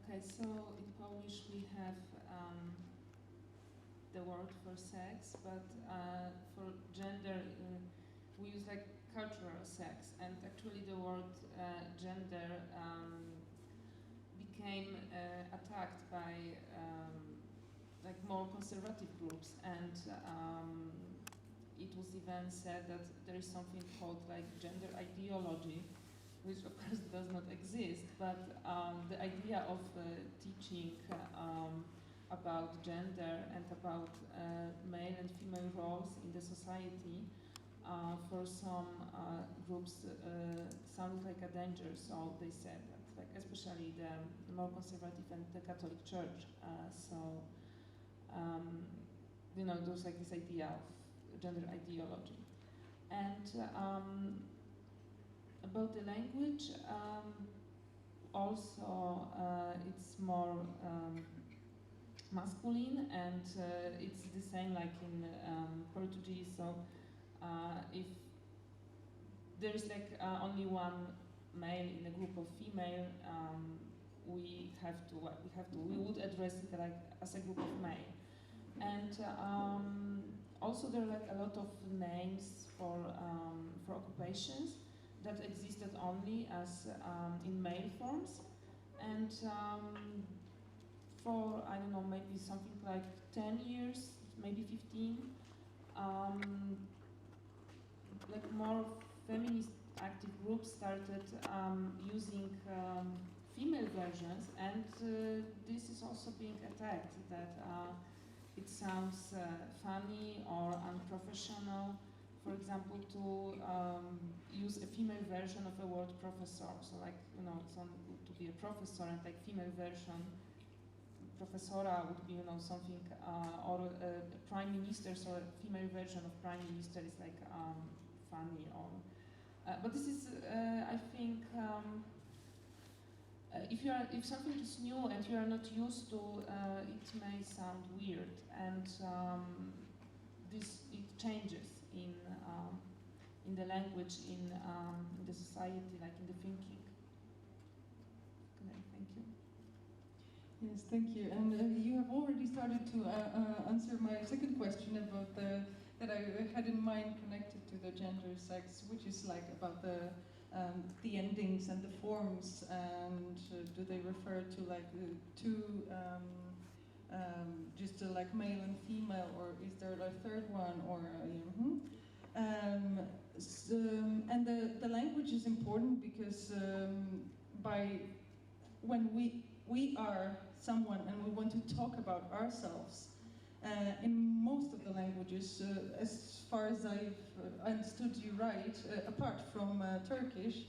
Okay, so in Polish we have the word for sex, but for gender we use like cultural sex, and actually the word gender became attacked by like more conservative groups, and it was even said that there is something called like gender ideology, which of course does not exist, but the idea of teaching about gender and about male and female roles in the society for some groups sounded like a danger, so they said that, like, especially the more conservative and the Catholic Church. You know, there's like this idea of gender ideology. And about the language, also it's more masculine, and it's the same like in Portuguese. So if there is like only one male in a group of female, we would address it like as a group of male. And also there are like a lot of names for occupations that existed only as in male forms, and for, I don't know, maybe something like 10 years, maybe 15, like more feminist active groups started using female versions, and this is also being attacked, that it sounds funny or unprofessional. For example, to use a female version of a word professor. So like, you know, it's only good to be a professor, and like female version, professora would be, you know, something, or a prime minister, so a female version of prime minister is like funny. Or, but this is, I think, if something is new and you are not used to, it may sound weird, and it changes in the language, in the society, like in the thinking. Okay, thank you. Yes, thank you. And you have already started to answer my second question about that I had in mind connected to the gender sex, which is like about the endings and the forms, and do they refer to like two just like male and female, or is there a third one, or and the language is important because when we are someone and we want to talk about ourselves, in most of the languages, as far as I've understood you right, apart from Turkish,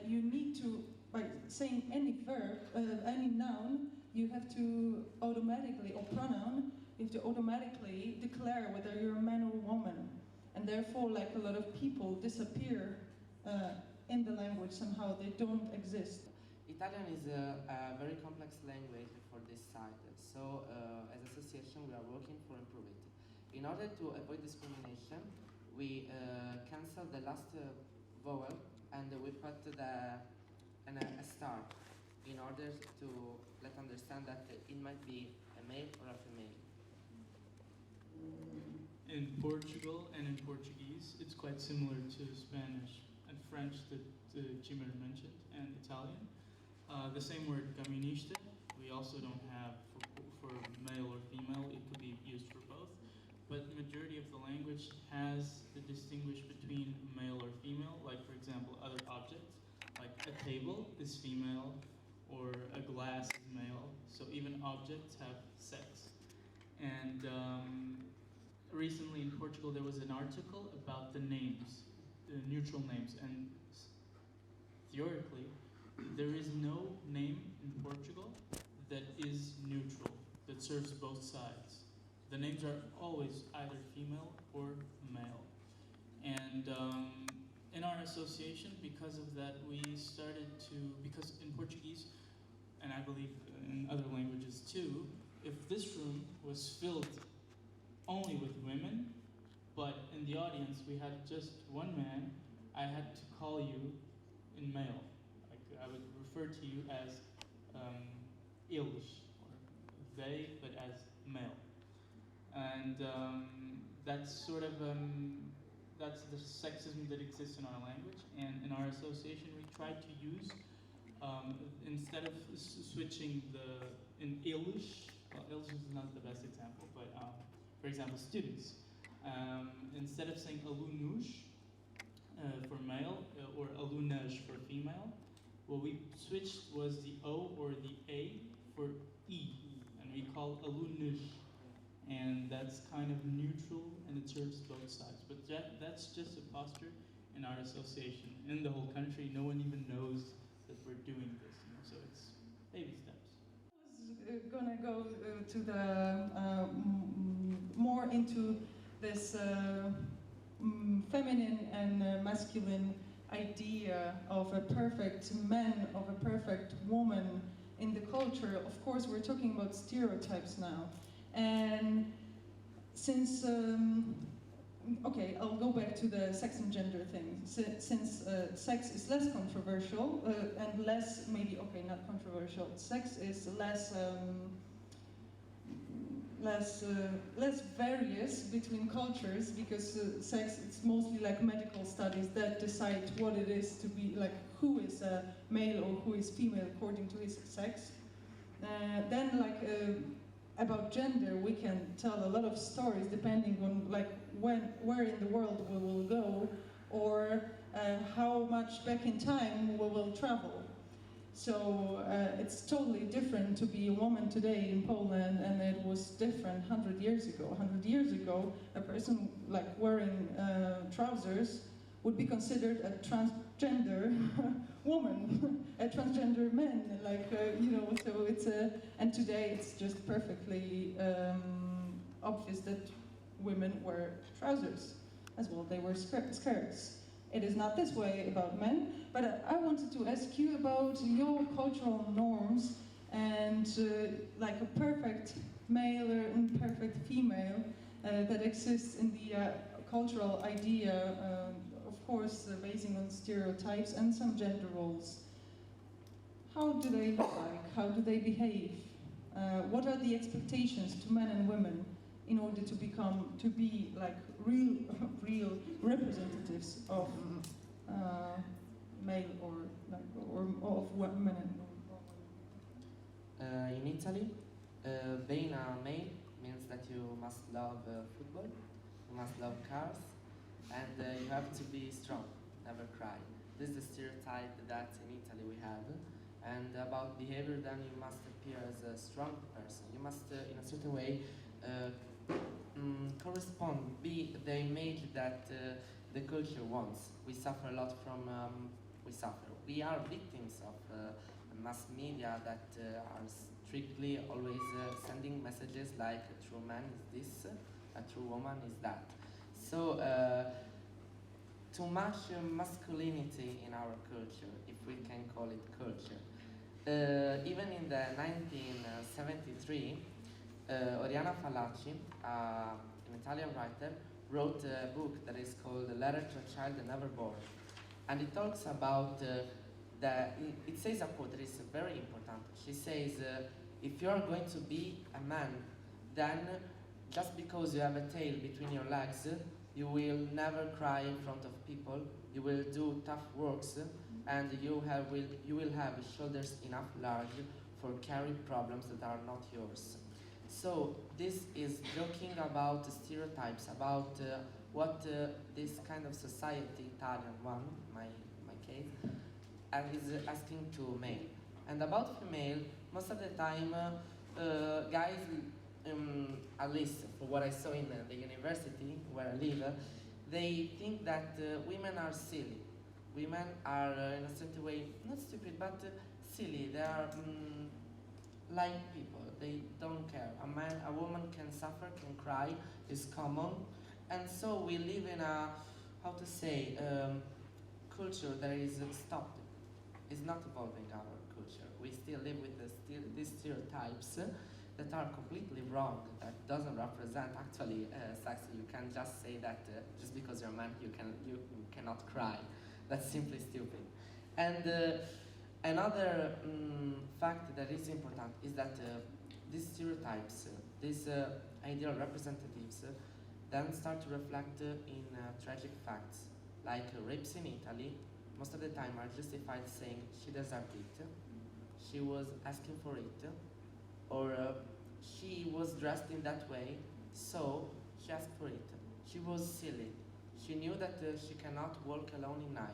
you need to, by saying any verb, any noun, you have to automatically, or pronoun, you have to automatically declare whether you're a man or a woman. And therefore, like a lot of people disappear in the language somehow, they don't exist. Italian is a very complex language for this side, so as association we are working for improving it. In order to avoid discrimination, we cancel the last vowel and we put a star in order to let understand that it might be a male or a female. In Portugal and in Portuguese, it's quite similar to Spanish and French that Chimera mentioned, and Italian. The same word feminista, we also don't have for male or female. It could be used for both, but the majority of the language has to distinguish between male or female. Like, for example, other objects, like a table is female or a glass is male, so even objects have sex. And recently in Portugal there was an article about the names, the neutral names, and theoretically there is no name in Portugal that is neutral, that serves both sides. The names are always either female or male. And in our association, because of that, we started to, because in Portuguese, and I believe in other languages too, if this room was filled only with women, but in the audience we had just one man, I had to call you in male. Like, I would refer to you as eles, or they, but as male. And that's sort of that's the sexism that exists in our language. And in our association, we try to use instead of switching in eles. Well, eles is not the best example, but for example, students. Instead of saying alunos for male or alunas for female, what we switched was the O or the A for E, and we call alunos. And that's kind of neutral, and it serves both sides. But that's just a posture in our association. In the whole country, no one even knows that we're doing this. So it's baby steps. I was gonna go to the more into this feminine and masculine idea of a perfect man, of a perfect woman in the culture. Of course, we're talking about stereotypes now. And since, okay, I'll go back to the sex and gender thing. Since sex is less controversial and less, maybe, okay, not controversial, sex is less various between cultures, because sex, it's mostly like medical studies that decide what it is to be, like who is a male or who is female according to his sex. Then like about gender, we can tell a lot of stories depending on like where in the world we will go, or how much back in time we will travel. So it's totally different to be a woman today in Poland, and it was different 100 years ago. 100 years ago, a person like wearing trousers would be considered a transgender woman, a transgender man, like, you know, so it's and today it's just perfectly obvious that women wear trousers as well, they wear skirts. It is not this way about men, but I wanted to ask you about your cultural norms and like a perfect male and perfect female that exists in the cultural idea, of course, basing on stereotypes and some gender roles. How do they look like? How do they behave? What are the expectations to men and women in order to be like real representatives of male or of women and in Italy, being a male means that you must love football, you must love cars, and you have to be strong, never cry. This is the stereotype that in Italy we have. And about behavior, then you must appear as a strong person. You must, in a certain way, correspond, be the image that the culture wants. We suffer a lot from, we are victims of mass media that are strictly always sending messages like a true man is this, a true woman is that. So too much masculinity in our culture, if we can call it culture. Even in the 1973, Oriana Fallaci, an Italian writer, wrote a book that is called A Letter to a Child Never Born. And it talks about, it says a quote that is very important. She says, if you are going to be a man, then just because you have a tail between your legs, you will never cry in front of people, you will do tough works, and you will have shoulders enough large for carrying problems that are not yours. So this is joking about stereotypes, about what this kind of society, Italian one, my case, and is asking to male. And about female, most of the time, guys, at least for what I saw in the university where I live, they think that women are silly. Women are, in a certain way, not stupid, but silly. They are like people. They don't care. A woman can suffer, can cry, is common. And so we live in a, how to say, culture that is stopped. It's not evolving our culture. We still live with these stereotypes that are completely wrong, that doesn't represent actually sex. You can just say that just because you're a man you cannot cry. That's simply stupid. And Another fact that is important is that these stereotypes, these ideal representatives, then start to reflect in tragic facts, like rapes in Italy. Most of the time are justified saying she deserved it, she was asking for it, or she was dressed in that way, so she asked for it. She was silly. She knew that she cannot walk alone in night.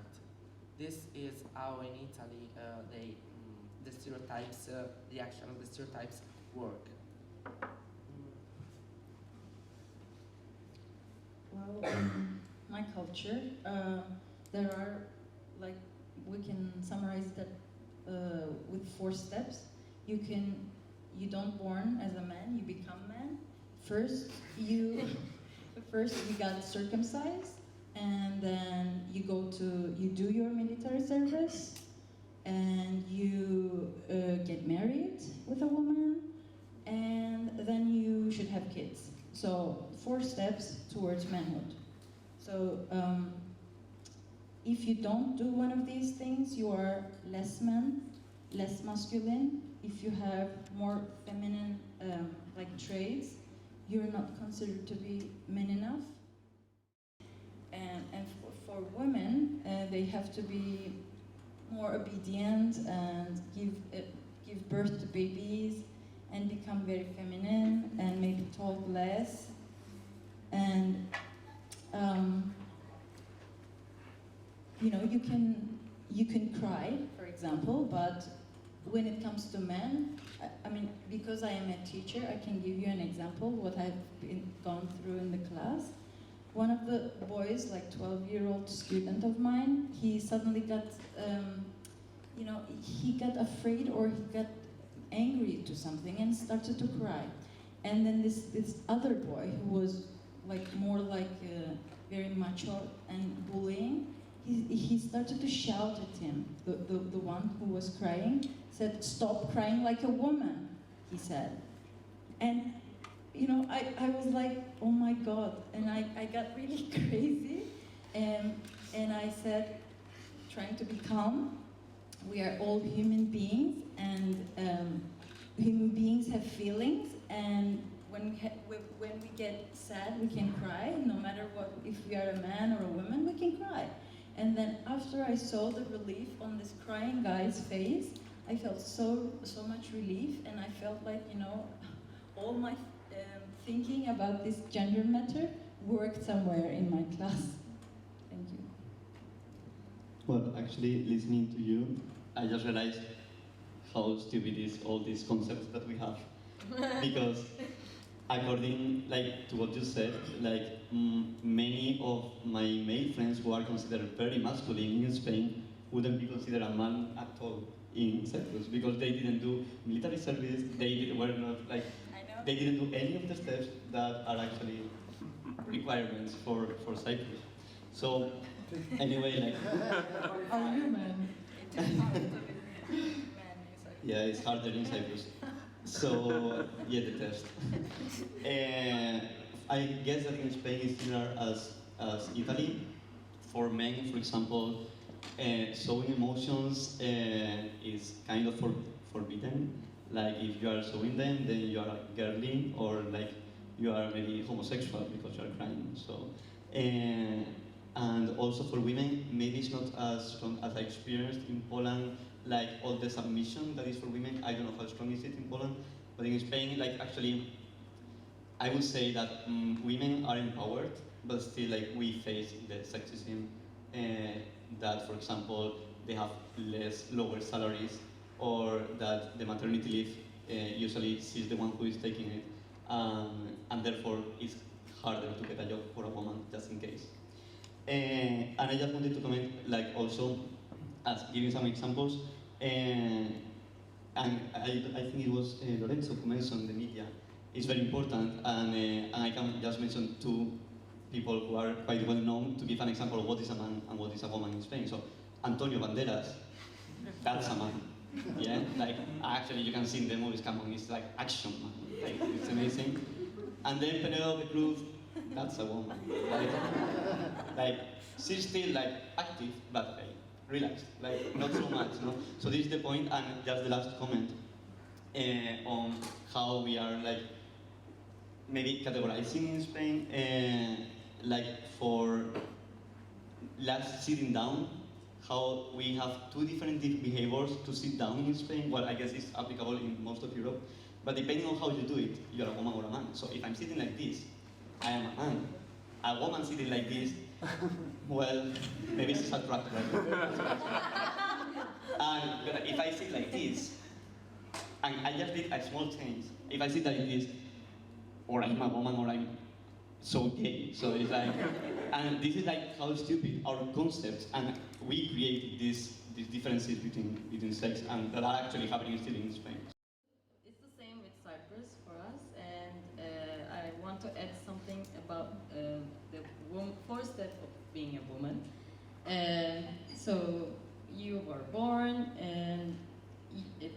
This is how in Italy the stereotypes, the action of the stereotypes work. Well, in my culture, there are, like, we can summarize that with 4 steps. You don't born as a man, you become man. First you got circumcised, and then you do your military service, and you get married with a woman, and then you should have kids. So 4 steps towards manhood. So if you don't do one of these things, you are less man, less masculine. If you have more feminine like traits, you're not considered to be men enough. And for women, they have to be more obedient and give birth to babies and become very feminine and maybe talk less. And you know, you can cry, for example, but when it comes to men, I mean, because I am a teacher, I can give you an example what I've gone through in the class. One of the boys, like 12-year-old student of mine, he suddenly got, you know, he got afraid or he got angry to something and started to cry. And then this other boy who was like more like very macho and bullying, he started to shout at him. The one who was crying said, "Stop crying like a woman," he said. And you know, I was like, oh my God, and I got really crazy, and I said, trying to be calm, we are all human beings, and human beings have feelings, and when we get sad, we can cry, no matter what, if we are a man or a woman, we can cry. And then after I saw the relief on this crying guy's face, I felt so much relief, and I felt like, you know, all my thinking about this gender matter worked somewhere in my class. Thank you. Well, actually, listening to you, I just realized how stupid is all these concepts that we have. Because according to what you said, many of my male friends who are considered very masculine in Spain wouldn't be considered a man at all in Cyprus, because they didn't do military service, they didn't do any of the steps that are actually requirements for Cyprus. So anyway, Are you men? yeah, it's harder in Cyprus. So yeah, the test. I guess that in Spain it's similar as Italy. For men, for example, showing emotions is kind of forbidden. Like if you are showing them, then you are girly, or like you are maybe homosexual because you are crying. So, and also for women, maybe it's not as strong as I experienced in Poland. Like all the submission that is for women, I don't know how strong is it in Poland, but in Spain, actually, I would say that women are empowered, but still we face the sexism. That, for example, they have lower salaries, or that the maternity leave usually she's the one who is taking it, and therefore it's harder to get a job for a woman, just in case. And I just wanted to comment, also, as giving some examples, and I think it was Lorenzo who mentioned the media. It's very important, and I can just mention 2 people who are quite well known to give an example of what is a man and what is a woman in Spain. So, Antonio Banderas, that's a man. Yeah, actually you can see in the movies, come on, it's like action man, it's amazing. And then Penelope Cruz, that's a woman. She's still active, but relaxed, like not so much, no? So this is the point, and just the last comment on how we are like maybe categorizing in Spain, like for last sitting down, how we have two different behaviors to sit down in Spain. Well, I guess it's applicable in most of Europe, but depending on how you do it, you're a woman or a man. So if I'm sitting like this, I am a man. A woman sitting like this, well, maybe it's attractive. And if I sit like this, and I just did a small change. If I sit like this, or I'm a woman, or I'm so gay. So it's like, and this is like how stupid our concepts, and we create these differences between sex, and that are actually happening still in Spain. It's the same with Cyprus for us, and I want to add something about the first step of being a woman. So you were born, and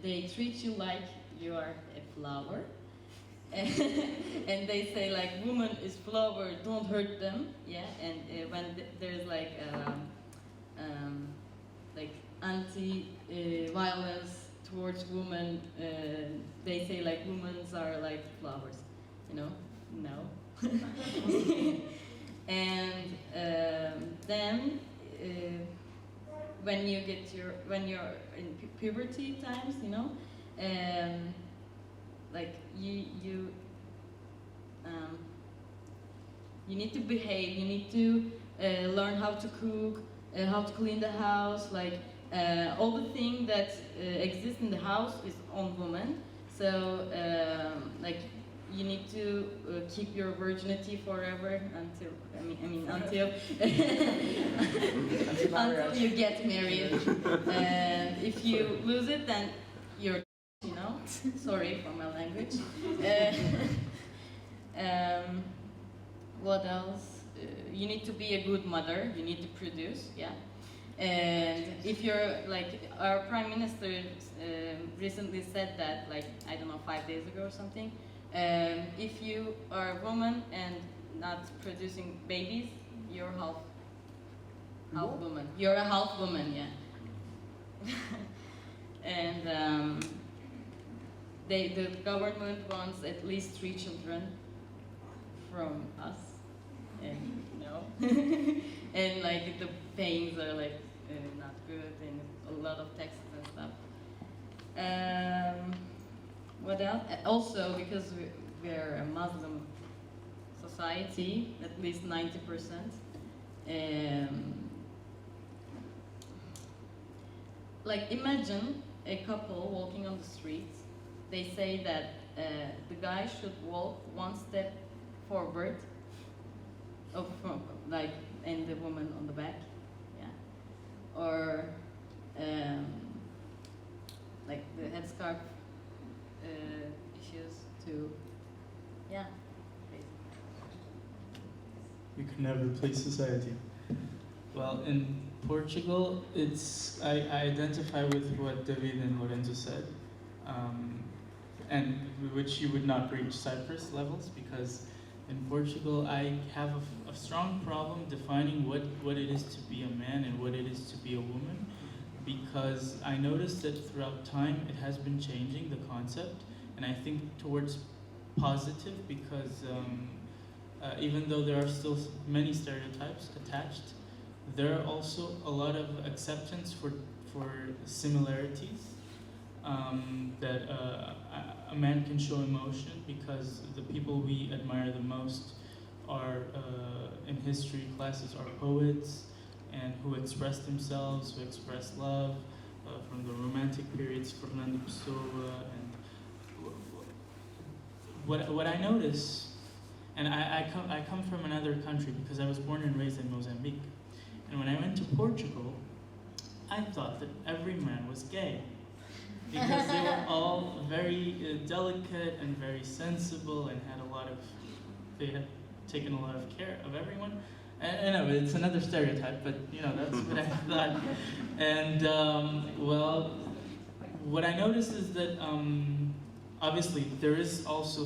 they treat you like you are a flower. And they say like, woman is flower, don't hurt them, yeah. And when there's like anti-violence towards women, they say like women are like flowers, you know? No. And then when you're in puberty times, you know, like you need to behave, you need to learn how to cook, how to clean the house, like all the things that exist in the house is on women. So like you need to keep your virginity forever until until until you get married. And if you lose it, then you're, you know, sorry for my language. What else? You need to be a good mother. You need to produce, yeah. And if you're like, our prime minister recently said that, like, I don't know, 5 days ago or something. If you are a woman and not producing babies, you're half woman. You're a half woman, yeah. And the government wants at least 3 children from us, and no, and like the payings are like not good, and a lot of taxes and stuff. What else? Also, because we're a Muslim society, at least 90%. Like imagine a couple walking on the streets. They say that the guy should walk 1 step forward, like, and the woman on the back, yeah. Or like the headscarf issues too, yeah. You can never please society. Well, in Portugal, I identify with what David and Lorenzo said, and which you would not reach Cyprus levels, because in Portugal I have a strong problem defining what it is to be a man and what it is to be a woman, because I noticed that throughout time it has been changing, the concept, and I think towards positive, because even though there are still many stereotypes attached, there are also a lot of acceptance for similarities, that a man can show emotion, because the people we admire the most are in history classes are poets, and who express themselves, who express love, from the romantic periods, Fernando Pessoa, and what I notice, and I come from another country because I was born and raised in Mozambique, and when I went to Portugal, I thought that every man was gay, because they were all very delicate and very sensible, and they had taken a lot of care of everyone. And I know it's another stereotype, but you know, that's what I thought. And well, what I noticed is that obviously there is also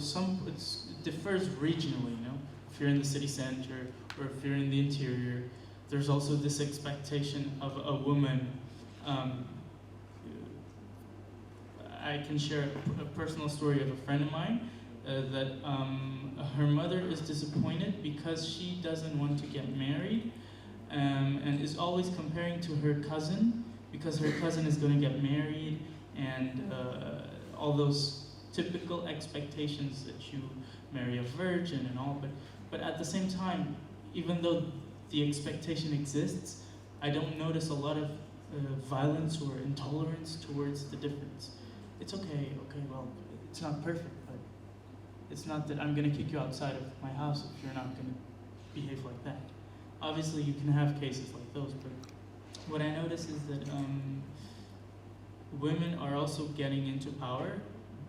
it differs regionally, you know, if you're in the city center or if you're in the interior. there's also this expectation of a woman. I can share a personal story of a friend of mine that her mother is disappointed because she doesn't want to get married and is always comparing to her cousin because her cousin is going to get married and all those typical expectations that you marry a virgin and all, but at the same time, even though the expectation exists, I don't notice a lot of violence or intolerance towards the difference. It's okay, well, it's not perfect, but it's not that I'm gonna kick you outside of my house if you're not gonna behave like that. Obviously, you can have cases like those, but what I notice is that women are also getting into power,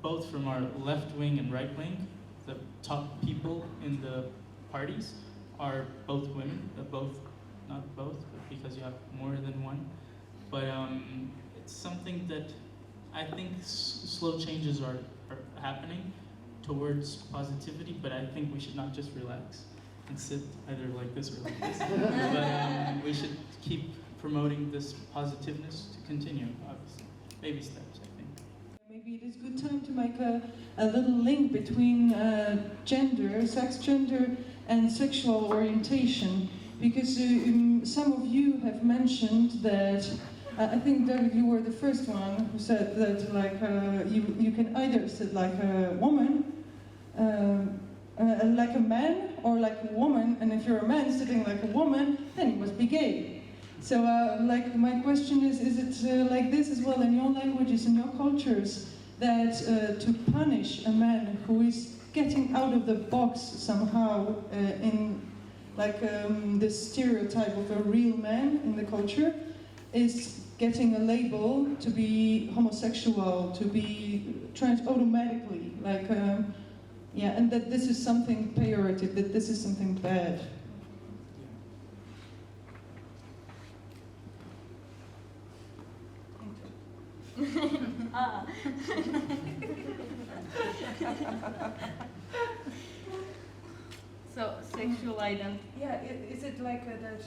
both from our left wing and right wing. The top people in the parties are both women, not both, but because you have more than one. But it's something that I think slow changes are happening towards positivity, but I think we should not just relax and sit either like this or like this, but we should keep promoting this positiveness to continue, obviously. Baby steps, I think. Maybe it is a good time to make a little link between gender, sex gender, and sexual orientation, because some of you have mentioned that, I think, David, you were the first one who said that like you can either sit like a woman, like a man, or like a woman, and if you're a man sitting like a woman, then you must be gay. So like my question is it like this as well in your languages, in your cultures, that to punish a man who is getting out of the box somehow in like this stereotype of a real man in the culture is getting a label to be homosexual, to be trans automatically, like yeah, and that this is something pejorative, that this is something bad. So sexual identity. Yeah, is it like that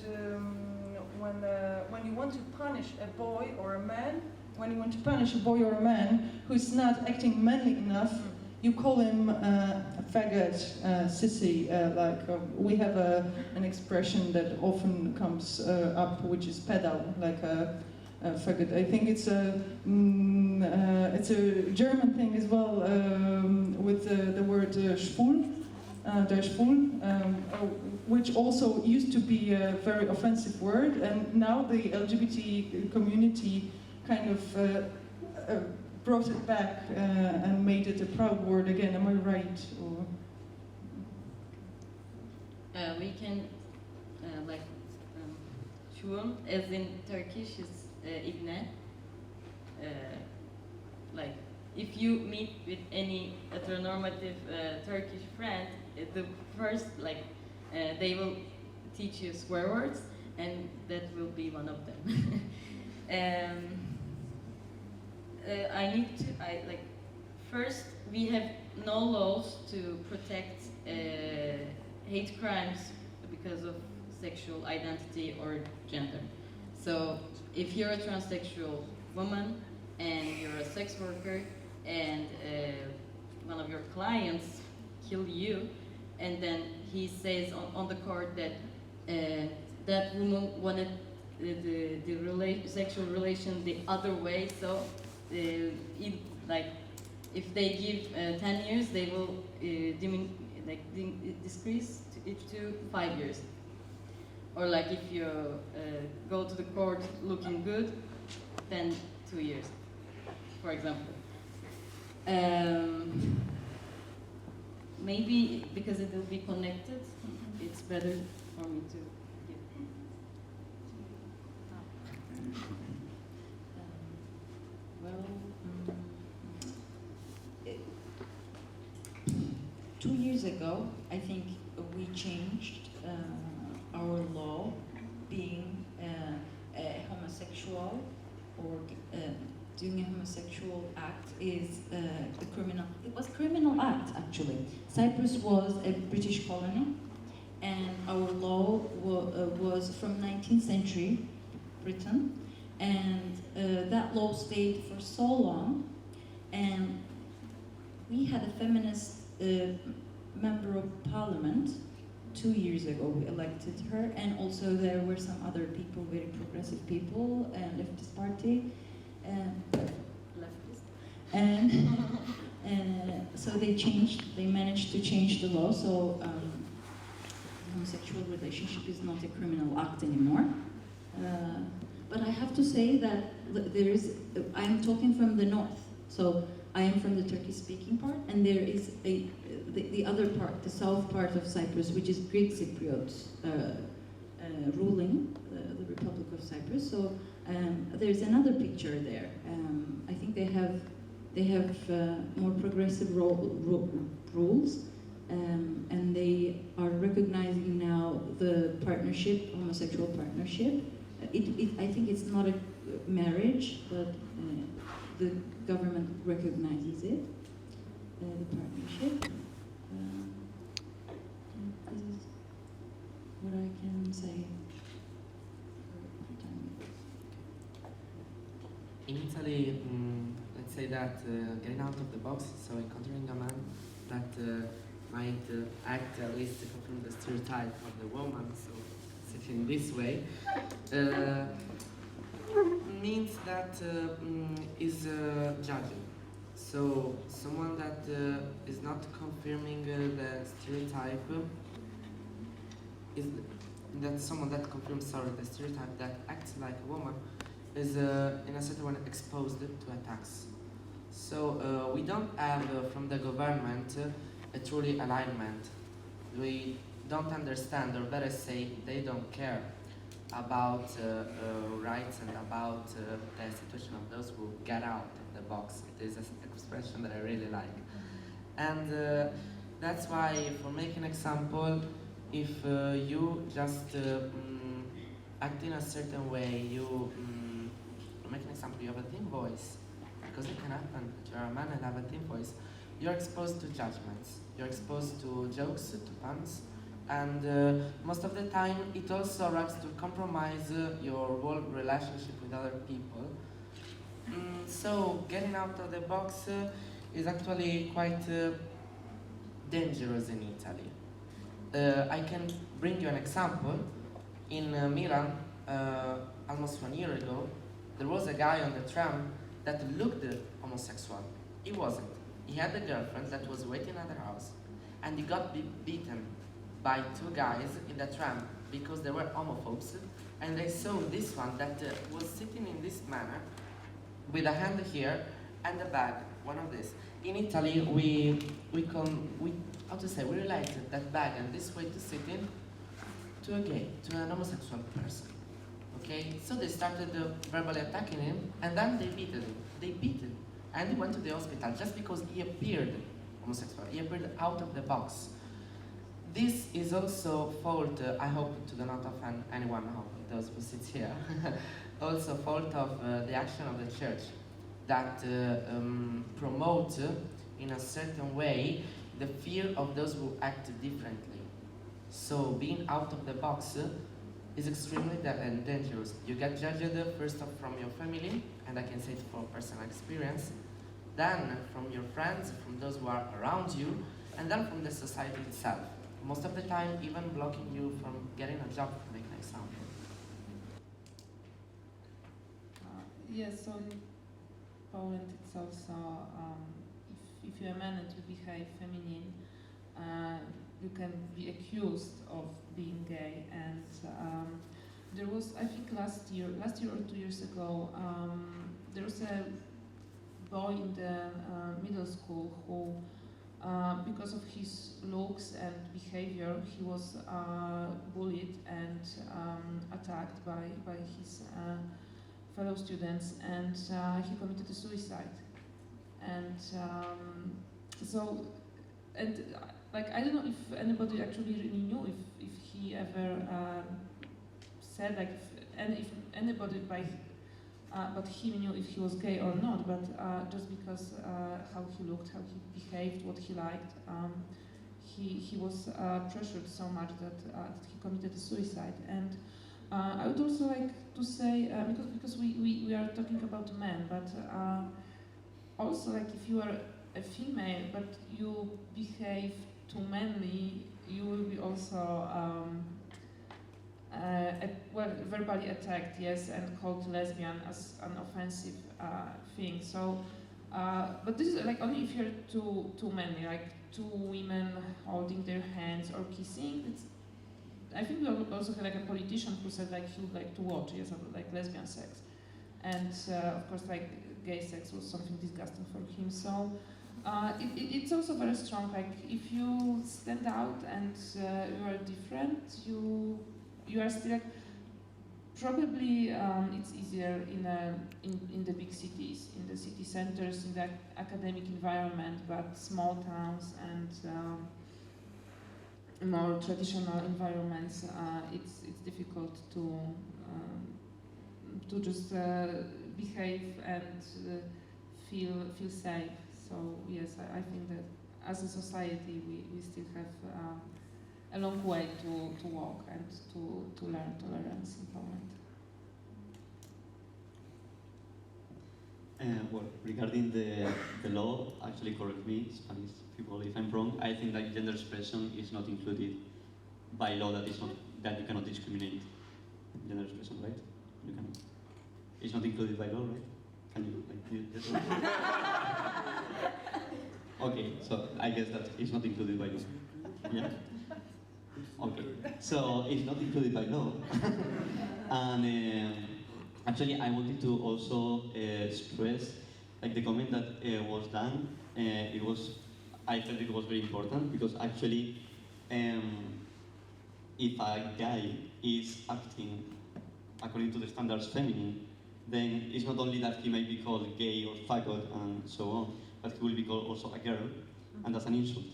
when you want to punish a boy or a man, when you want to punish a boy or a man who's not acting manly enough, you call him a faggot, sissy. We have an expression that often comes up, which is pedal, like a faggot. I think it's a German thing as well, with the word schwul. Der Schwul, which also used to be a very offensive word, and now the LGBT community kind of brought it back and made it a proud word again. Am I right? Or? We can, like, Schwul, as in Turkish, is ibne. Like, if you meet with any heteronormative Turkish friend, the first, like, they will teach you swear words, and that will be one of them. First, we have no laws to protect hate crimes because of sexual identity or gender. So, if you're a transsexual woman and you're a sex worker, and one of your clients kill you, and then he says on the court that that woman wanted the sexual relation the other way, so if they give 10 years, they will decrease it to 5 years. Or like if you go to the court looking good, then 2 years, for example. Maybe because it will be connected, it's better for me to give. 2 years ago, I think we changed our law, being a homosexual or doing a homosexual act is a criminal. It was a criminal act, actually. Cyprus was a British colony, and our law was from 19th century Britain, and that law stayed for so long, and we had a feminist member of parliament 2 years ago. We elected her, and also there were some other people, very progressive people, and leftist party, leftist, and so they managed to change the law, so homosexual relationship is not a criminal act anymore. But I have to say that I'm talking from the north, so I am from the Turkish-speaking part, and there is the other part, the south part of Cyprus, which is Greek Cypriots ruling the Republic of Cyprus. So there's another picture there. I think they have more progressive rules, and they are recognizing now the partnership, homosexual partnership. I think it's not a marriage, but the government recognizes it, the partnership. This is what I can say for time. In Italy, let's say that getting out of the box, so encountering a man that might act at least to confirm the stereotype of the woman, so sitting this way, means that is judging. So someone that is not confirming the stereotype is that someone that confirms the stereotype that acts like a woman is in a certain way exposed to attacks. So we don't have from the government a truly alignment. We don't understand, or better say, they don't care about rights and about the situation of those who get out of the box. It is an expression that I really like. And that's why, for making an example, if you just act in a certain way, you make an example, you have a thin voice, because it can happen that you're a man and have a thin voice, you're exposed to judgments, you're exposed to jokes, to puns, and most of the time it also arrives to compromise your whole relationship with other people. So getting out of the box is actually quite dangerous in Italy. I can bring you an example. In Milan, almost 1 year ago, there was a guy on the tram that looked homosexual. He wasn't. He had a girlfriend that was waiting at the house, and he got beaten by 2 guys in the tram because they were homophobes, and they saw this one that was sitting in this manner with a hand here and a bag, one of this. In Italy, we related that bag and this way to sit in to a gay, to an homosexual person. Okay, so they started verbally attacking him, and then they beat him. They beat him, and he went to the hospital just because he appeared homosexual. He appeared out of the box. This is also fault, I hope to do not offend anyone, I hope those who sit here, also fault of the action of the church that promote in a certain way the fear of those who act differently. So being out of the box is extremely dangerous. You get judged first off from your family, and I can say it from personal experience, then from your friends, from those who are around you, and then from the society itself. Most of the time, even blocking you from getting a job, to make an example. Yes, so in Poland it's also, if you're a man and you behave feminine, you can be accused of being gay. And there was, I think last year or 2 years ago, there was a boy in the middle school who, because of his looks and behavior, he was bullied and attacked by his fellow students, and he committed suicide. And like, I don't know if anybody actually really knew if he ever said, like, if anybody but he knew if he was gay or not, but just because how he looked, how he behaved, what he liked, he was pressured so much that he committed suicide. And I would also like to say, because we are talking about men, but also like if you are a female but you behave too manly, you will be also verbally attacked, yes, and called lesbian as an offensive thing. So, but this is like only if you're too manly, like two women holding their hands or kissing. I think we also have like a politician who said like he would like to watch, yes, like lesbian sex, and of course like gay sex was something disgusting for him. So it's also very strong. Like if you stand out and you are different, you are still like, probably it's easier in the big cities, in the city centers, in the academic environment, but small towns and more traditional environments, it's difficult to just behave and feel safe. So yes, I think that as a society we still have a long way to walk and to learn tolerance in Poland. Well, regarding the law, actually correct me, Spanish people, if I'm wrong. I think that gender expression is not included by law. That you cannot discriminate gender expression, right? You can. It's not included by law, right? Can you just? Okay, so I guess that it's not included by law. Yeah. Okay, so it's not included by law, and actually I wanted to also stress, like the comment that was done. I felt it was very important because actually, if a guy is acting according to the standards feminine, then it's not only that he might be called gay or faggot and so on, but he will be called also a girl, and that's an insult.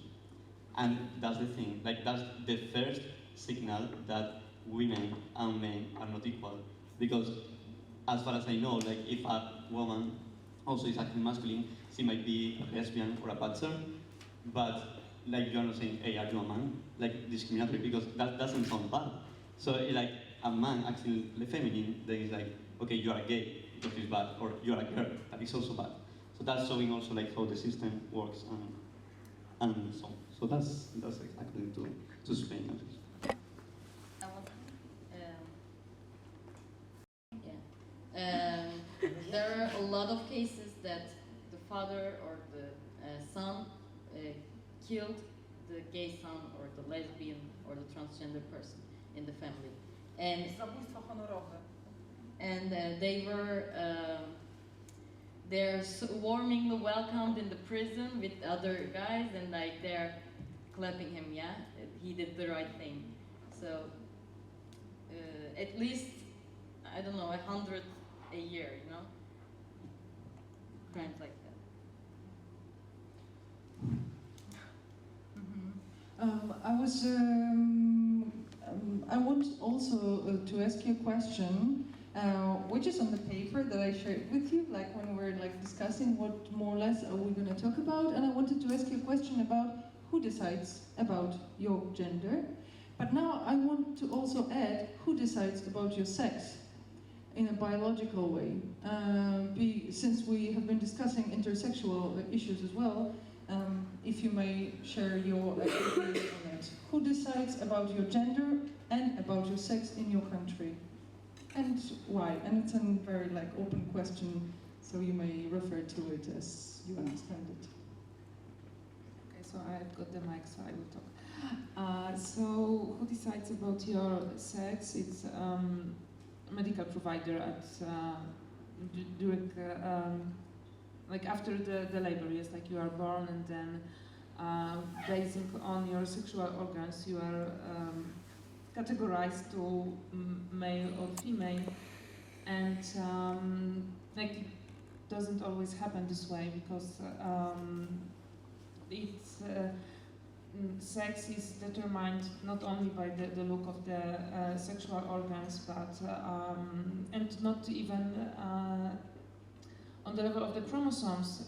And that's the thing, like that's the first signal that women and men are not equal. Because as far as I know, like if a woman also is acting masculine, she might be a lesbian or a butcher, but like you are not saying, hey, are you a man? Like discriminatory, because that doesn't sound bad. So like a man acting feminine, then it's like, okay, you are gay, that is bad, or you are a girl, that is also bad. So that's showing also like how the system works and so on. So that's exactly to Spain. There are a lot of cases that the father or the son killed the gay son or the lesbian or the transgender person in the family, and they were they're so warmly welcomed in the prison with other guys, and like they're clapping him, yeah, he did the right thing. So at least, I don't know, 100 a year, you know, crimes like that. I want also to ask you a question, which is on the paper that I shared with you, like when we're like discussing what more or less are we going to talk about, and I wanted to ask you a question about who decides about your gender, but now I want to also add who decides about your sex in a biological way, since we have been discussing intersexual issues as well. If you may share your ideas on it. Who decides about your gender and about your sex in your country? And why? And it's a very like open question, so you may refer to it as you understand it. Okay, so I've got the mic, so I will talk. So who decides about your sex? It's a medical provider at during like after the labor, yes, like you are born, and then basing on your sexual organs, you are categorized to male or female, and like it doesn't always happen this way because it's sex is determined not only by the look of the sexual organs, but and not even on the level of the chromosomes.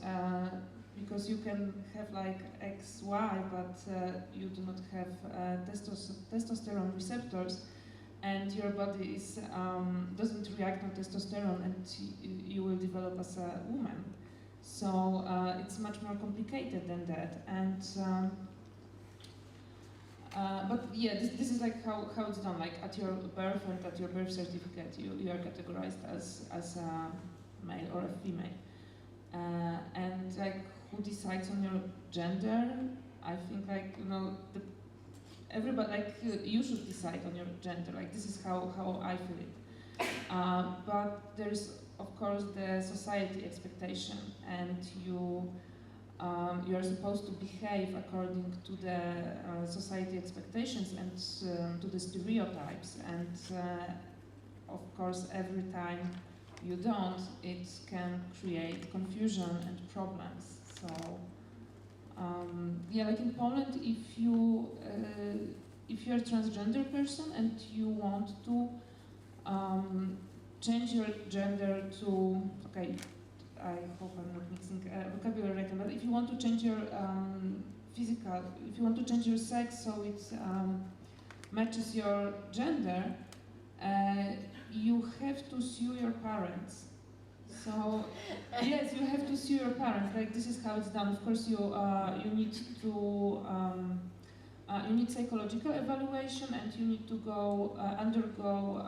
because you can have like XY, but you do not have testosterone receptors, and your body is doesn't react on testosterone, and you will develop as a woman. So it's much more complicated than that. And but yeah, this is like how it's done. Like at your birth and at your birth certificate, you are categorized as a male or a female. And like who decides on your gender? I think like everybody, like you should decide on your gender. Like this is how I feel it. But there is of course the society expectation, and you are supposed to behave according to the society expectations and to the stereotypes. And of course, every time you don't, it can create confusion and problems. So yeah, like in Poland, if you're a transgender person and you want to change your gender to, okay, I hope I'm not mixing vocabulary right now, but if you want to change your if you want to change your sex so it matches your gender, you have to sue your parents. So yes, you have to sue your parents. Like this is how it's done. Of course, you need to you need psychological evaluation, and you need to go undergo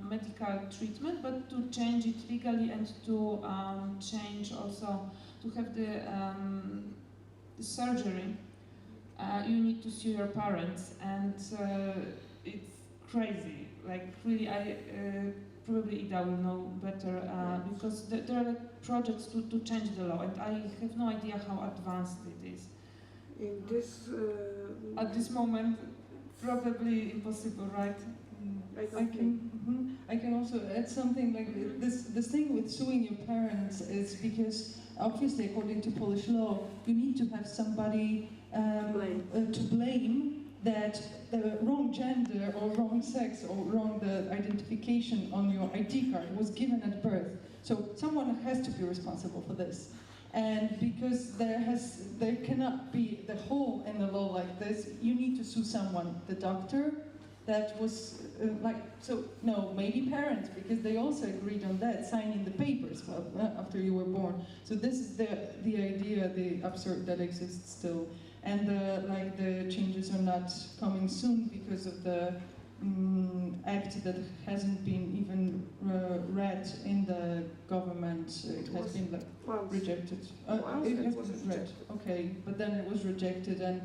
medical treatment. But to change it legally and to change also to have the surgery, you need to sue your parents, and it's crazy. Like really, I probably Ida will know better because there are like projects to change the law, and I have no idea how advanced it is. In this at this moment, probably impossible, right? I can also add something like this thing with suing your parents is because obviously according to Polish law you need to have somebody to blame that the wrong gender or wrong sex or wrong the identification on your ID card was given at birth. So someone has to be responsible for this. And because there cannot be the hole in the law like this, you need to sue someone, the doctor, that was maybe parents, because they also agreed on that, signing the papers after you were born. So this is the idea, the absurd that exists still. And the changes are not coming soon because of the act that hasn't been even read in the government. It has been rejected. It has been read. Okay, but then it was rejected, and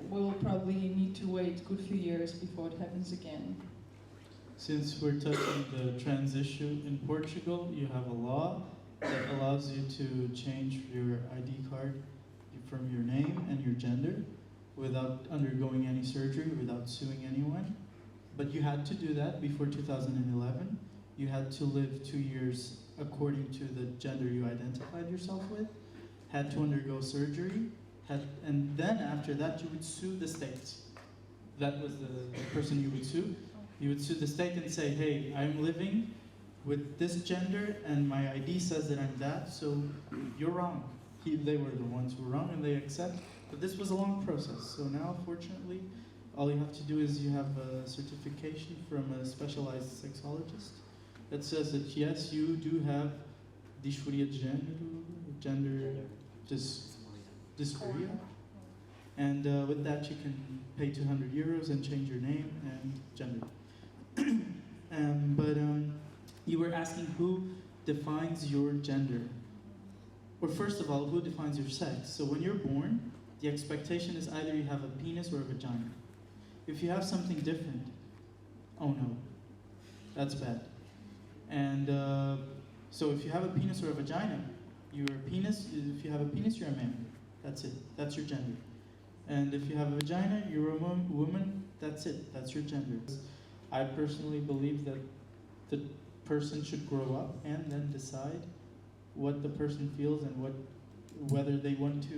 we'll probably need to wait a good few years before it happens again. Since we're touching the trans issue, in Portugal you have a law that allows you to change your ID card from your name and your gender without undergoing any surgery, without suing anyone. But you had to do that before 2011. You had to live 2 years according to the gender you identified yourself with, had to undergo surgery, and then after that you would sue the state. That was the person you would sue. You would sue the state and say, hey, I'm living with this gender and my ID says that I'm that, so you're wrong. They were the ones who were wrong and they accept. But this was a long process. So now, fortunately, all you have to do is you have a certification from a specialized sexologist that says that yes, you do have dysphoria de género, gender dysphoria. And with that you can pay 200 euros and change your name and gender. But you were asking who defines your gender. Or first of all, who defines your sex? So when you're born, the expectation is either you have a penis or a vagina. If you have something different, oh no, that's bad. And so if you have a penis or a vagina, you're a penis. If you have a penis, you're a man. That's it. That's your gender. And if you have a vagina, you're a woman. That's it. That's your gender. I personally believe that the person should grow up and then decide what the person feels and whether they want to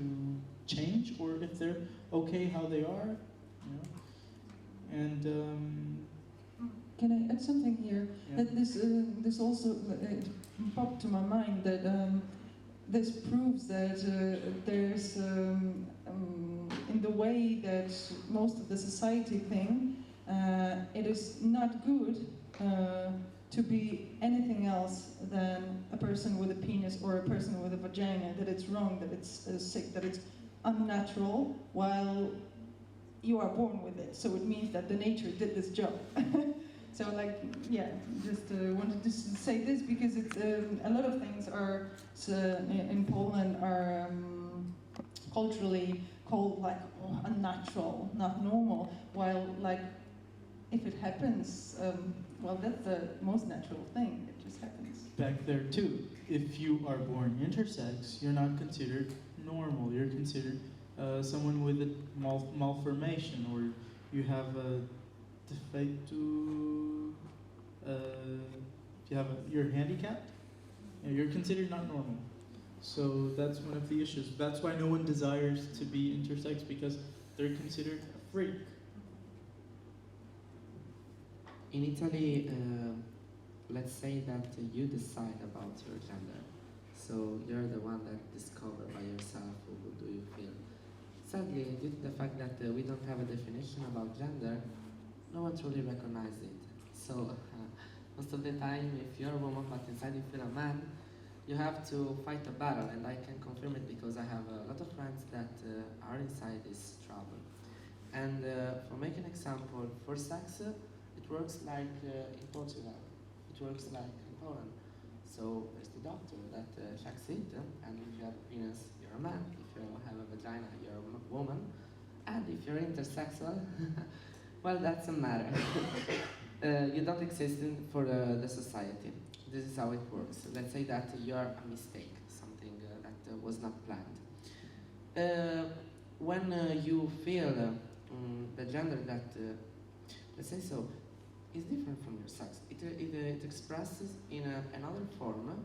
change or if they're okay how they are, you know. And can I add something here? Yeah. That this also popped to my mind that this proves that there's, in the way that most of the society think, it is not good to be anything else than a person with a penis or a person with a vagina, that it's wrong, that it's sick, that it's unnatural, while you are born with it. So it means that the nature did this job. So like, yeah, just wanted to say this because it's a lot of things are in Poland are culturally called like unnatural, not normal, while like if it happens, well, that's the most natural thing. It just happens. Back there too, if you are born intersex, you're not considered normal. You're considered someone with a malformation, or you have a defecto. You're handicapped. You're considered not normal. So that's one of the issues. That's why no one desires to be intersex, because they're considered a freak. In Italy, let's say that you decide about your gender. So you're the one that discover by yourself who do you feel. Sadly, due to the fact that we don't have a definition about gender, no one truly recognizes it. So most of the time, if you're a woman but inside you feel a man, you have to fight a battle, and I can confirm it because I have a lot of friends that are inside this trouble. And for making an example, for sex, it works like in Portugal. It works like in Poland. So there's the doctor that checks it, and if you have a penis, you're a man. If you have a vagina, you're a woman. And if you're intersexual, well, that's a matter. You don't exist for the society. This is how it works. Let's say that you're a mistake, something that was not planned. When you feel the gender that, let's say so, is different from your sex, it expresses in another form.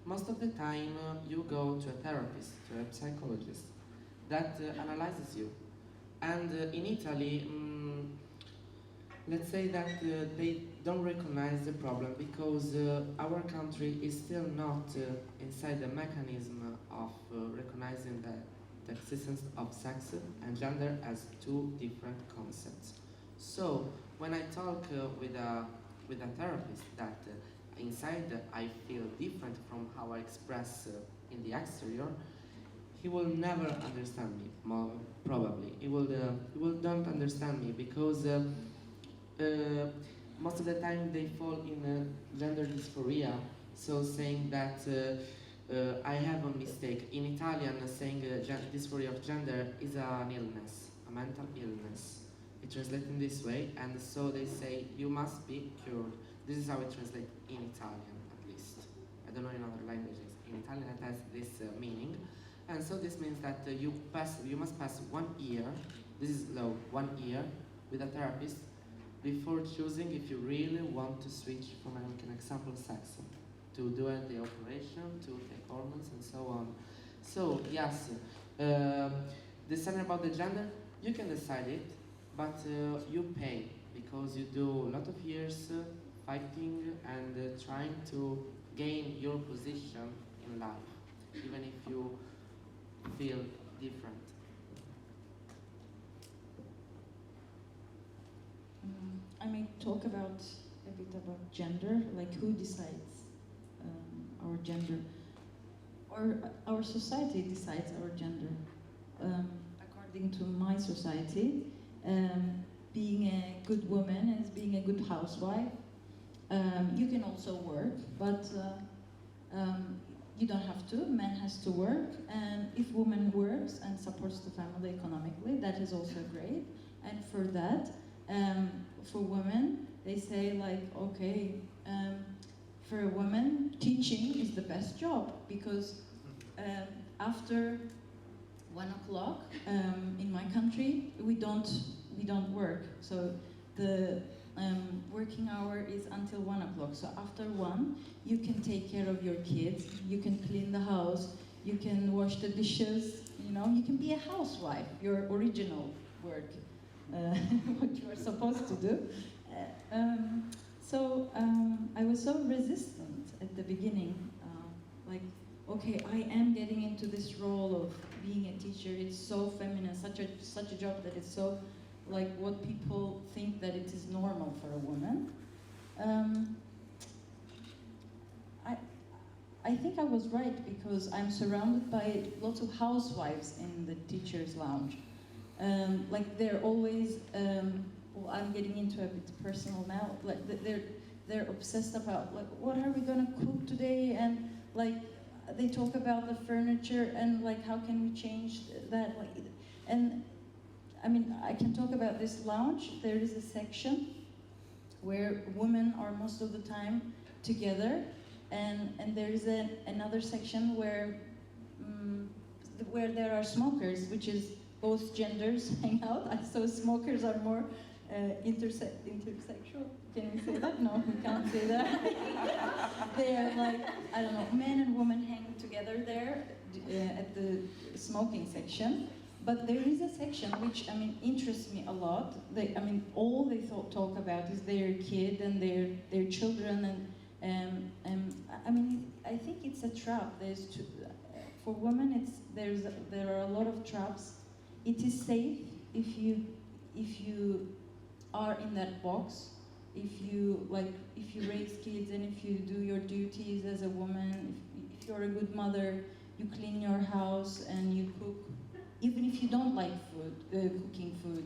Most of the time, you go to a therapist, to a psychologist, that analyzes you. And in Italy, let's say that they don't recognize the problem because our country is still not inside the mechanism of recognizing the existence of sex and gender as two different concepts. So when I talk with a therapist that inside I feel different from how I express in the exterior, he will never understand me. Probably he will don't understand me because most of the time they fall in gender dysphoria. So saying that I have a mistake. In Italian, saying dysphoria of gender is an illness, a mental illness. It translates in this way, and so they say you must be cured. This is how it translates in Italian, at least. I don't know in other languages. In Italian, it has this meaning, and so this means that you must pass 1 year. This is low, 1 year with a therapist before choosing if you really want to switch from an example sex, to do the operation, to take hormones, and so on. So yes, deciding about the gender, you can decide it. But you pay because you do a lot of years fighting and trying to gain your position in life, even if you feel different. I may talk about a bit about gender, like who decides our gender. Our society decides our gender. According to my society, being a good woman is being a good housewife. You can also work, but you don't have to. Man has to work, and if woman works and supports the family economically, that is also great. And for that, for women, they say like, okay, for a woman, teaching is the best job because after 1 o'clock in my country, we don't work. So the working hour is until 1 o'clock. So after 1, you can take care of your kids, you can clean the house, you can wash the dishes, you know, you can be a housewife, your original work, what you are supposed to do. So I was so resistant at the beginning, like, okay, I am getting into this role of being a teacher. It's so feminine, such a job that is so like what people think that it is normal for a woman. I think I was right because I'm surrounded by lots of housewives in the teachers' lounge. Like they're always, well, I'm getting into a bit personal now. Like they're obsessed about like what are we gonna cook today, and like they talk about the furniture and like how can we change that. Like, and I mean I can talk about this lounge. There is a section where women are most of the time together. And there is another section where there are smokers, which is both genders hang out. So smokers are more intersexual. Can we say that? No, we can't say that. They are like, I don't know, men and women hang together there at the smoking section. But there is a section which, I mean, interests me a lot. All they talk about is their kid and their children and I mean, I think it's a trap. For women, there are a lot of traps. It is safe if you are in that box. If you raise kids and if you do your duties as a woman. If you're a good mother, you clean your house and you cook. Even if you don't like cooking food,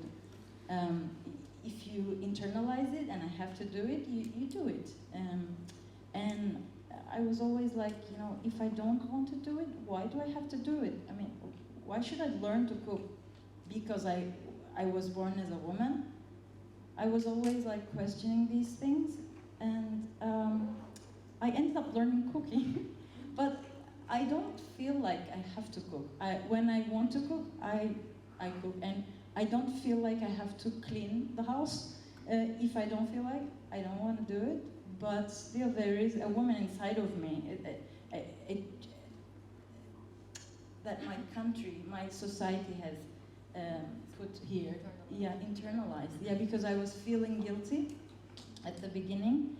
if you internalize it, and I have to do it, you do it. And I was always like, you know, if I don't want to do it, why do I have to do it? I mean, why should I learn to cook? Because I was born as a woman? I was always like questioning these things, and I ended up learning cooking. But I don't feel like I have to cook. When I want to cook, I cook, and I don't feel like I have to clean the house. If I don't feel like, I don't want to do it. But still, there is a woman inside of me that my country, my society has put here. Yeah, internalized. Yeah, because I was feeling guilty at the beginning.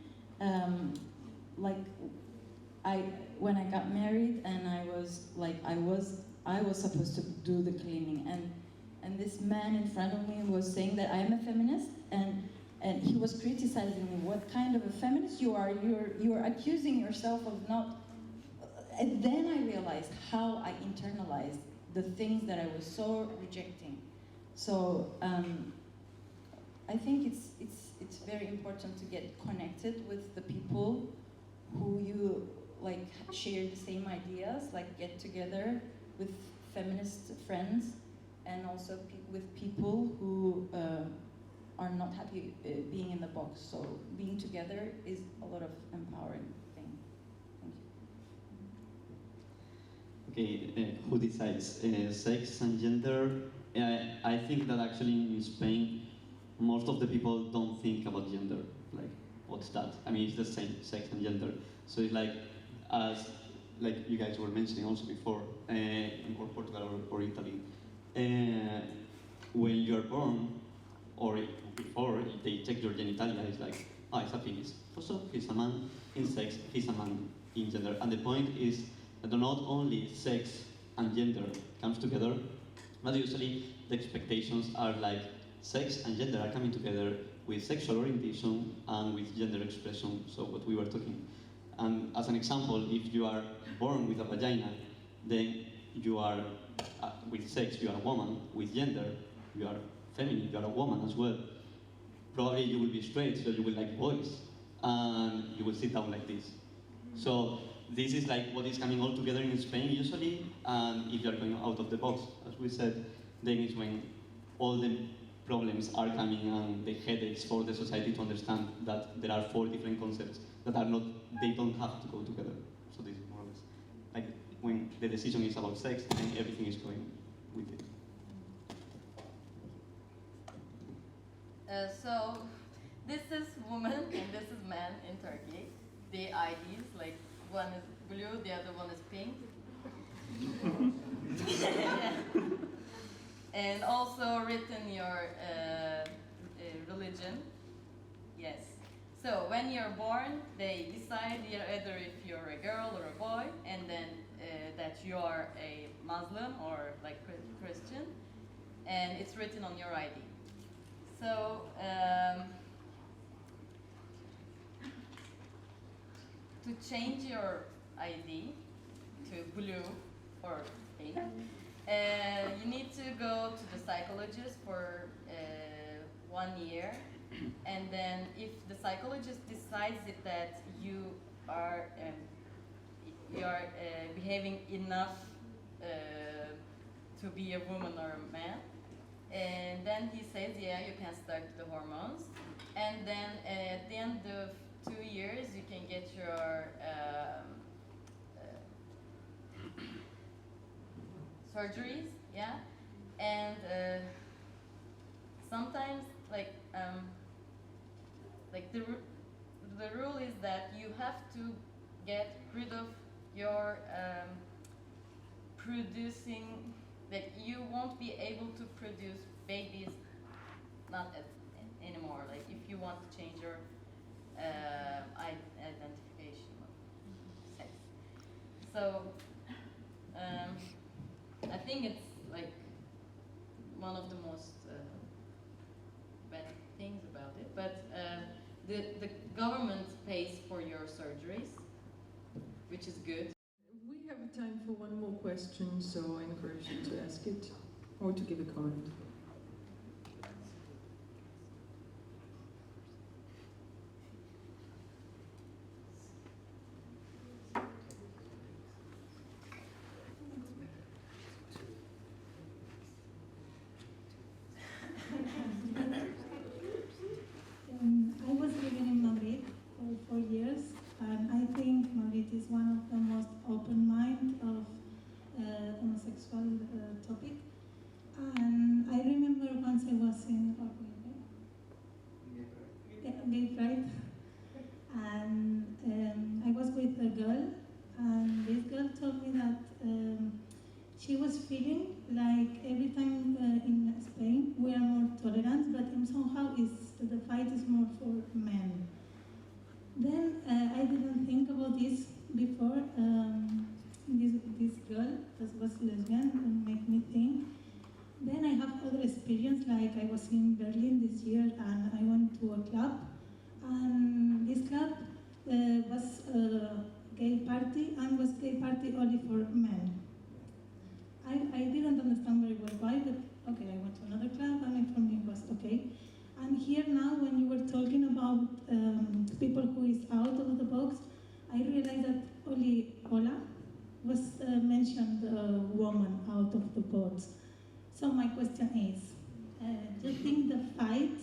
When I got married, and I was supposed to do the cleaning, and this man in front of me was saying that I am a feminist, and he was criticizing me. What kind of a feminist you are? You're accusing yourself of not. And then I realized how I internalized the things that I was so rejecting. So I think it's very important to get connected with the people who you like share the same ideas, like get together with feminist friends, and also with people who are not happy being in the box. So being together is a lot of empowering thing. Thank you. Okay, who decides sex and gender? I think that actually in Spain, most of the people don't think about gender. Like, what's that? I mean, it's the same, sex and gender. So it's like, as like you guys were mentioning also before, in Portugal or Italy, when you're born, or before they check your genitalia, it's like, oh, it's a penis. Also, he's a man in sex, he's a man in gender. And the point is that not only sex and gender comes together, but usually the expectations are like sex and gender are coming together with sexual orientation and with gender expression, so what we were talking. And as an example, if you are born with a vagina, then you are, with sex, you are a woman, with gender, you are feminine, you are a woman as well. Probably you will be straight, so you will like boys, and you will sit down like this. So this is like what is coming all together in Spain usually, and if you are going out of the box, as we said, then it's when all the problems are coming and the headaches for the society to understand that there are 4 different concepts that are not, they don't have to go together. So this is more or less like when the decision is about sex, then everything is going with it. So this is woman and this is man in Turkey. The IDs, like one is blue, the other one is pink. And also written your religion. Yes. So when you're born, they decide either if you're a girl or a boy, and then that you are a Muslim or like Christian, and it's written on your ID. So to change your ID to blue or pink, you need to go to the psychologist for 1 year, and then if the psychologist decides that you are behaving enough to be a woman or a man, and then he says, yeah, you can start the hormones, and then at the end of 2 years you can get your surgeries, yeah, and sometimes like the rule is that you have to get rid of your producing, that you won't be able to produce babies not anymore, like if you want to change your identification of sex. So I think it's like one of the most bad things about it, but the government pays for your surgeries, which is good. We have time for one more question, so I encourage you to ask it or to give a comment. I was living in Madrid for 4 years, and I think Madrid is one of the most open mind of homosexual topic. And I remember once I was in gay pride, and I was with a girl, and this girl told me that she was feeling like every time in Spain we are more tolerant, but somehow the fight is more for men. Then I didn't think about this before. This girl that was lesbian made me think. Then I have other experience, like I was in Berlin this year and I went to a club, and this club was a gay party and was gay party only for men. I didn't understand very well why, but okay, I went to another club and for me it was okay. And here now, when you were talking about people who is out of the box, I realized that only Ola was mentioned woman out of the box. So my question is, do you think the fight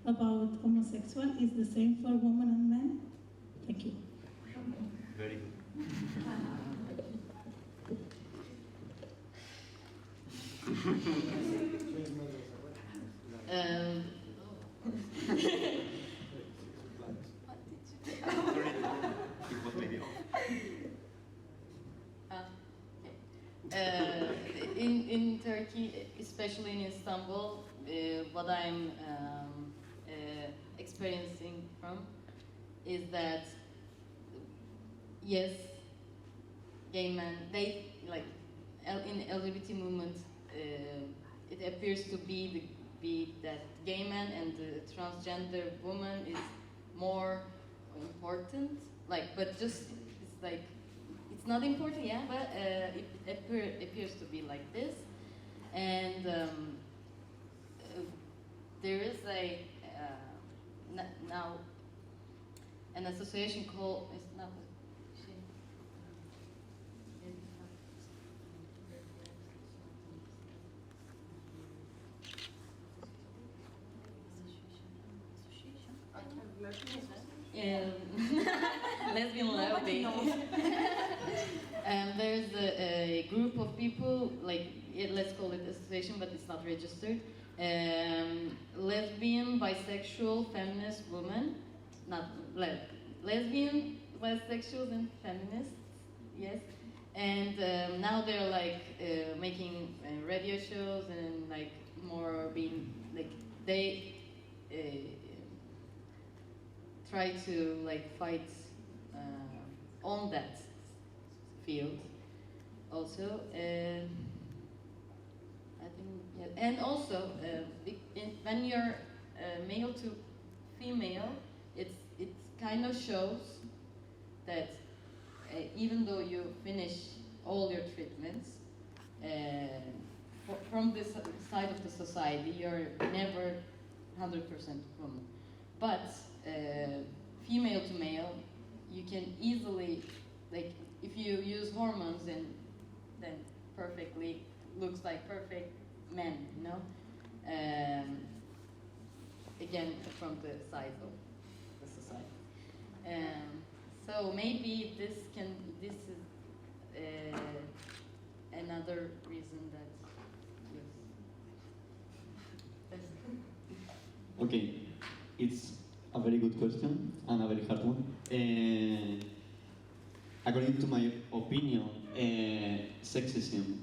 about homosexual is the same for women and men? Thank you. Very good. In Turkey, especially in Istanbul, what I'm experiencing from is that yes, gay men, they like in LGBT movement, it appears to be that gay man and the transgender woman is more important. Like, but just it's like it's not important, yeah. But it appears to be like this, and there is a now an association called it's not. Lesbian lobby. There's a group of people, like let's call it association, but it's not registered. Lesbian, bisexual, feminist women, not lesbian, bisexuals, and feminists. Yes, and now they're like making radio shows and like more being like they. Try to like fight on that field, also. I think, yeah. And also, when you're male to female, it kind of shows that even though you finish all your treatments, from this side of the society, you're never 100% woman. But female to male, you can easily, like, if you use hormones, then perfectly looks like perfect men, you know. Again, from the side of the society. So maybe this is another reason that yes. Okay, it's a very good question and a very hard one. According to my opinion, sexism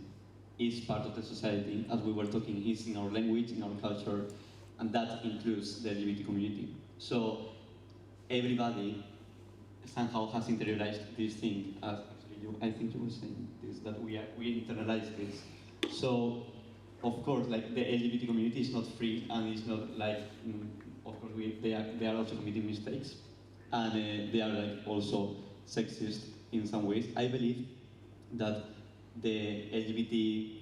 is part of the society, as we were talking, is in our language, in our culture, and that includes the LGBT community. So everybody somehow has interiorized this thing. As actually, I think you were saying this, that we internalize this. So of course, like, the LGBT community is not free, and it's not like, of course, they are also committing mistakes, and they are, like, also sexist in some ways. I believe that the LGBT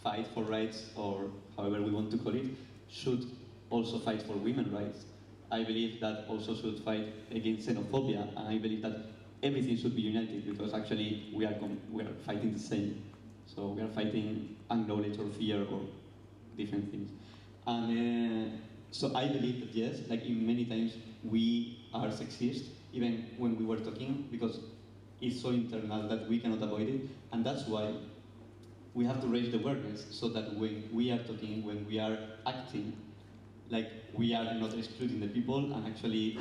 fight for rights, or however we want to call it, should also fight for women's rights. I believe that also should fight against xenophobia, and I believe that everything should be united, because actually we are fighting the same. So we are fighting unknowledge or fear or different things. And so I believe that yes, like, in many times we are sexist, even when we were talking, because it's so internal that we cannot avoid it, and that's why we have to raise the awareness, so that when we are talking, when we are acting, like, we are not excluding the people, and actually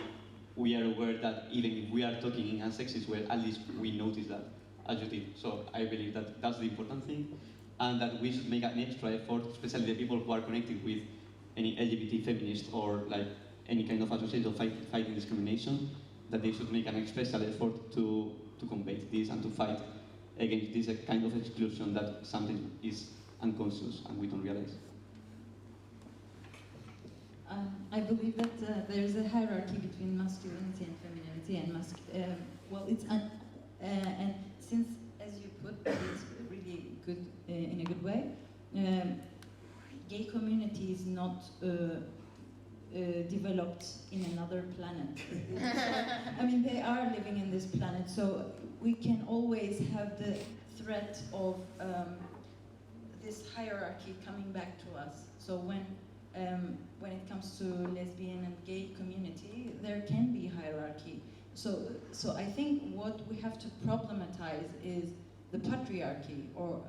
we are aware that even if we are talking in a sexist way, at least we notice that, as you did. So I believe that that's the important thing, and that we should make an extra effort, especially the people who are connected with any LGBT feminist or, like, any kind of association fighting discrimination, that they should make an special effort to combat this and to fight against this kind of exclusion that something is unconscious and we don't realize. I believe that there is a hierarchy between masculinity and femininity, and well, it's and since, as you put, it's really good in a good way. Gay community is not developed in another planet. I mean, they are living in this planet, so we can always have the threat of this hierarchy coming back to us. So when it comes to lesbian and gay community, there can be hierarchy. So I think what we have to problematize is the patriarchy, or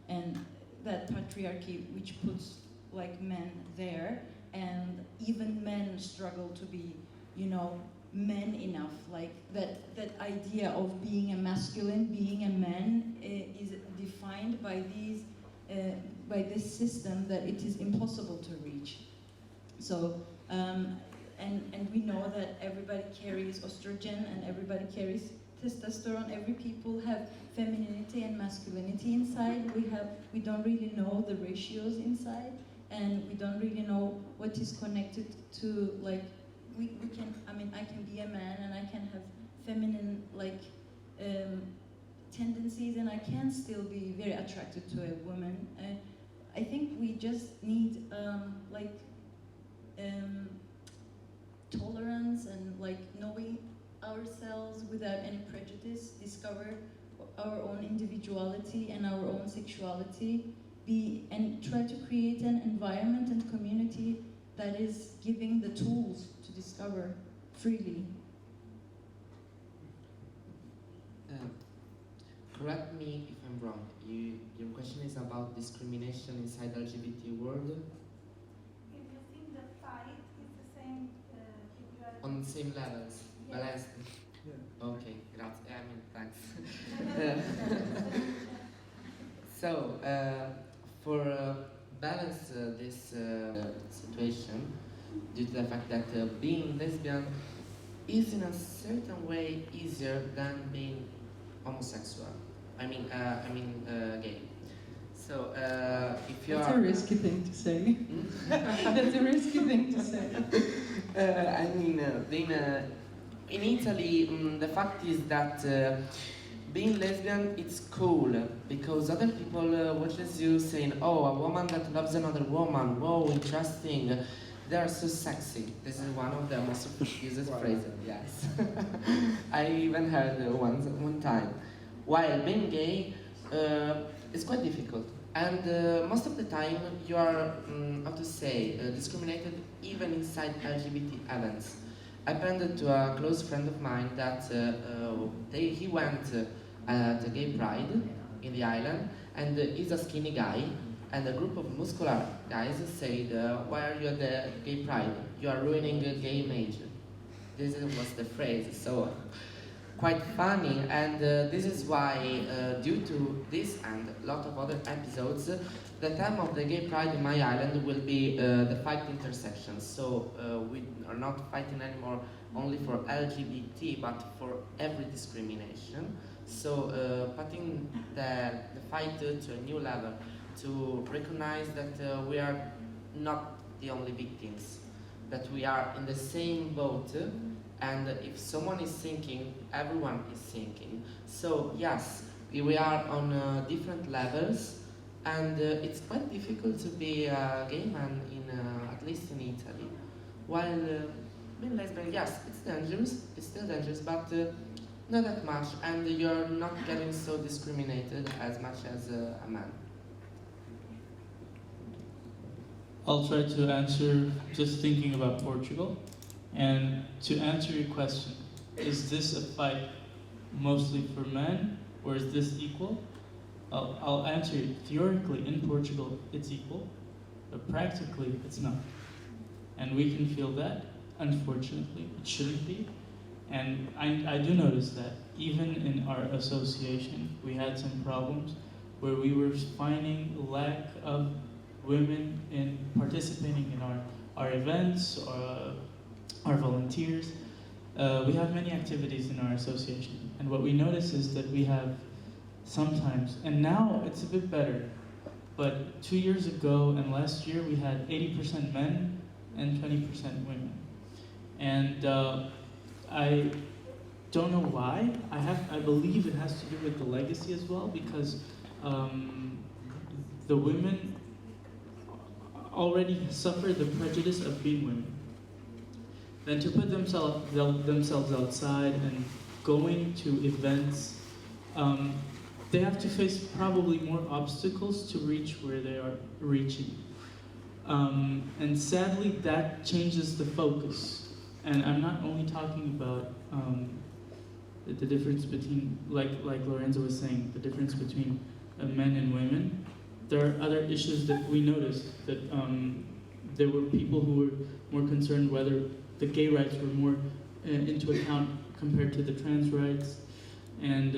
and that patriarchy which puts, like, men there, and even men struggle to be, you know, men enough. Like, that idea of being a masculine, being a man, is defined by by this system that it is impossible to reach. So, and we know that everybody carries estrogen and everybody carries testosterone. Every people have femininity and masculinity inside. We don't really know the ratios inside, and we don't really know what is connected to, like, we can, I mean, I can be a man and I can have feminine, like, tendencies, and I can still be very attracted to a woman. I think we just need tolerance and, like, knowing ourselves without any prejudice, discover our own individuality and our own sexuality, and try to create an environment and community that is giving the tools to discover freely. Correct me if I'm wrong. Your question is about discrimination inside the LGBT world? If you think the fight is the same, if you are On the same levels? Yes. Balanced? Yeah. Okay, grazie. I mean, thanks. So, for balance this situation, due to the fact that being lesbian is in a certain way easier than being homosexual. gay. So if you That's are a risky thing to say. That's a risky thing to say. In Italy, the fact is that being lesbian, it's cool because other people watches you saying, "Oh, a woman that loves another woman. Whoa, interesting. They are so sexy." This is one of the most used phrases. Yes, I even heard one time. While being gay, it's quite difficult, and most of the time you are, discriminated even inside LGBT events. I happened to a close friend of mine that he went at a gay pride in the island, and he's a skinny guy, and a group of muscular guys said, "Why are you at the gay pride? You are ruining a gay image." This was the phrase, so quite funny, and this is why, due to this and a lot of other episodes, the theme of the gay pride in my island will be the fight intersections. So we are not fighting anymore only for LGBT, but for every discrimination. So putting the fight to a new level, to recognize that we are not the only victims, that we are in the same boat, and if someone is sinking, everyone is sinking. So yes, we are on different levels, and it's quite difficult to be a gay man at least in Italy. While being lesbian, yes, it's dangerous, it's still dangerous, but not that much, and you're not getting so discriminated as much as a man. I'll try to answer just thinking about Portugal. And to answer your question, is this a fight mostly for men, or is this equal? I'll answer it. Theoretically, in Portugal, it's equal, but practically, it's not. And we can feel that, unfortunately, it shouldn't be. And I do notice that even in our association, we had some problems where we were finding lack of women in participating in our events, or our volunteers. We have many activities in our association, and what we notice is that we have sometimes, and now it's a bit better, but 2 years ago and last year we had 80% men and 20% women. And I don't know why. I believe it has to do with the legacy as well, because the women already suffer the prejudice of being women. Then to put themselves outside and going to events, they have to face probably more obstacles to reach where they are reaching. And sadly, that changes the focus. And I'm not only talking about the difference between, like Lorenzo was saying, the difference between men and women. There are other issues that we noticed, that there were people who were more concerned whether the gay rights were more into account compared to the trans rights. And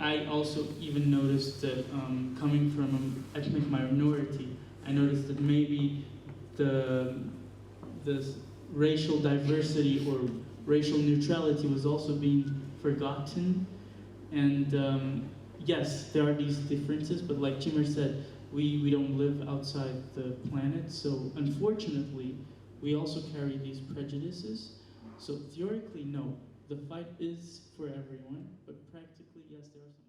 I also even noticed that coming from an ethnic minority, I noticed that maybe the racial diversity or racial neutrality was also being forgotten. And yes, there are these differences, but like Chimer said, we don't live outside the planet, so unfortunately, we also carry these prejudices. So theoretically, no, the fight is for everyone, but practically, yes, there are some